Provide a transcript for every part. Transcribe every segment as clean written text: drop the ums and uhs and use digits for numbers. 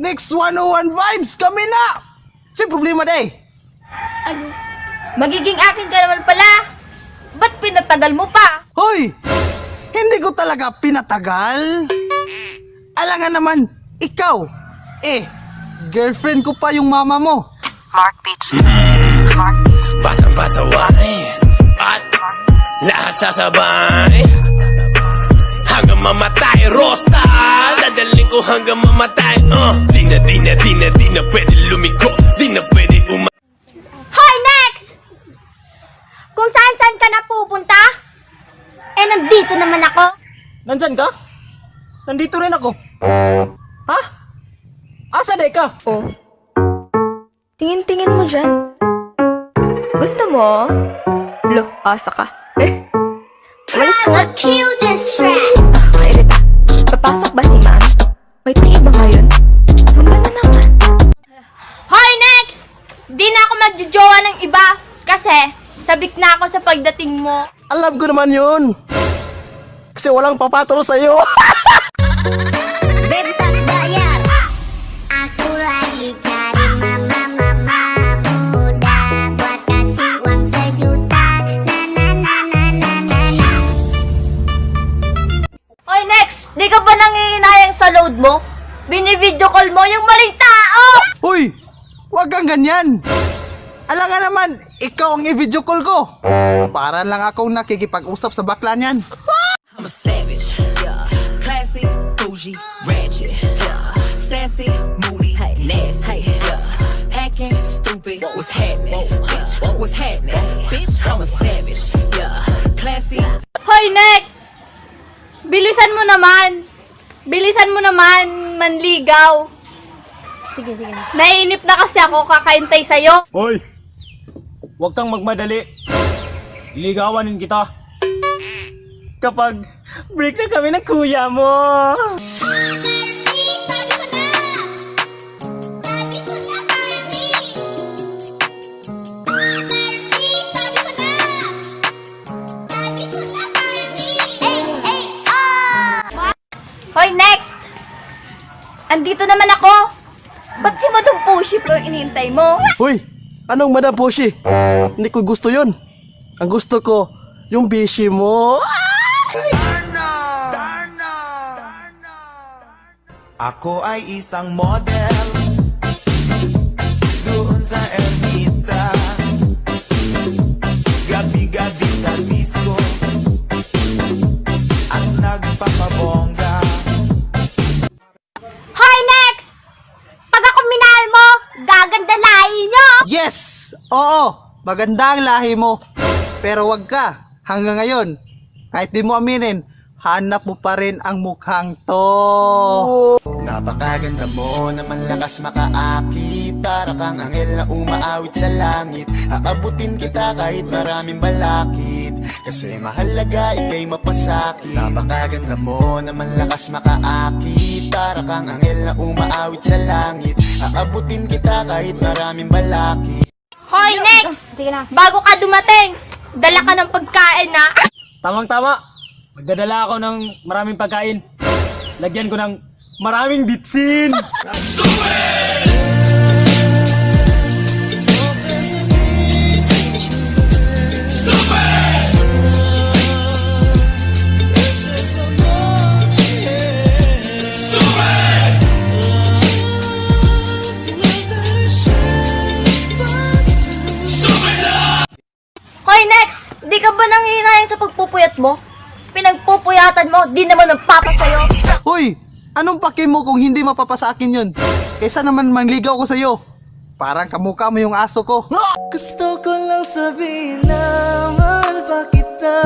Next 101 vibes, kami na! Sa'yo problema day. Ano? Magiging akin ka naman pala. Ba't pinatagal mo pa? Hoy! Hindi ko talaga pinatagal. Alangan naman, ikaw. Girlfriend ko pa yung mama mo. Mark Beats. Mark Beats. Batang pasaway at lahat sasabay hanggang mamatay. Rosta, dadaling ko hanggang mamatay. Di na pwede lumiko. Di na pwede Hoy, next! Kung saan ka na pupunta? Nandito naman ako. Nandyan ka? Nandito rin ako. Ha? Asa day ka? Oh. Tingin-tingin mo dyan. Gusto mo? Look, asa ka. Walis ko. Kill this track! Kairita. Papasok ba si ma'am? May tingin ba ngayon? Sundan na naman. Hoy, next! Di na ako magjojowa ng iba. Kasi, sabik na ako sa pagdating mo. Alam ko naman yun. Kasi walang papatol sa'yo. Bebas bayar. Aku lagi cari mama muda buat kasih uang 1 juta. Na. Hoy, next! Di ka ba nangihinayang sa load mo? Bini-video call mo yung maling tao! Hoy! Huwag kang ganyan. Alangan naman, ikaw ang i-video call ko. Para lang akong nakikipag-usap sa bakla niyan. I'm a savage, yeah. Classy, bougie, ratchet, yeah. Sassy, moody, nasty, yeah. Hacking, stupid, what's happening, bitch? What's happening, bitch? I'm a savage, yeah. Classy. Hoy, next! Bilisan mo naman! Bilisan mo naman, manligaw! Sige. Naiinip na kasi ako kakaintay sa'yo. Hoy! Huwag kang magmadali. Liligawanin kita. Kapag break na kami ng kuya mo. Hoy, next! Andito naman ako! Ba't si Madam Pushy po yung iniintay mo? Hoy! Anong Madam Pushy? Hindi ko gusto yun. Ang gusto ko, yung bishi mo. Ako ay isang model doon sa Ermita. Gabi-gabi sa disco ang nagpapabongga. Hoy, next! Pag ako minahal mo, gaganda lahi nyo! Yes! Oo! Maganda ang lahi mo. Pero wag ka. Hanggang ngayon, kahit di mo aminin, hanap mo pa rin ang mukhang to. Napakaganda mo naman, lakas makaakit. Para kang anghel na umaawit sa langit. Aabutin kita kahit maraming balakid, kasi mahalaga ika'y mapasakit. Napakaganda mo naman, lakas makaakit. Para kang anghel na umaawit sa langit. Aabutin kita kahit maraming balakid. Hoy, next! Bago ka dumating, dala ka ng pagkain na. Tamang-tama. Magdadala ako ng maraming pagkain. Lagyan ko ng maraming bitsin. Hoy, next! Di ka ba nanghihinayang sa pagpupuyat mo? Pinagpupuyatan mo, di naman magpapa sa'yo. Hoy! Anong paki mo kung hindi mapapasa akin yun? Kaysa naman mangligaw ko sa'yo. Parang kamukha mo yung aso ko. Gusto ko lang sabihin na mahal pa kita,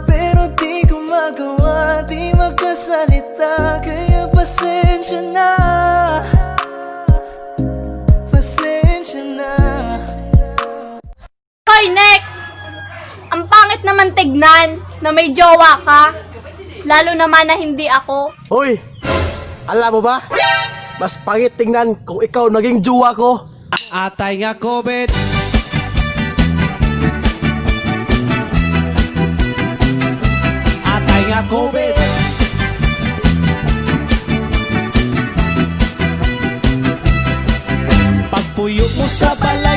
pero di ko magawa, di magkasalita. Kaya pasensya na, pasensya na. Hoy, next! Ang pangit naman tignan na may jowa ka. Lalo naman na hindi ako. Hoy! Alam mo ba? Mas pangit tingnan kung ikaw naging jowa ko. Atay nga COVID. Atay nga COVID. puyo mo sa balay.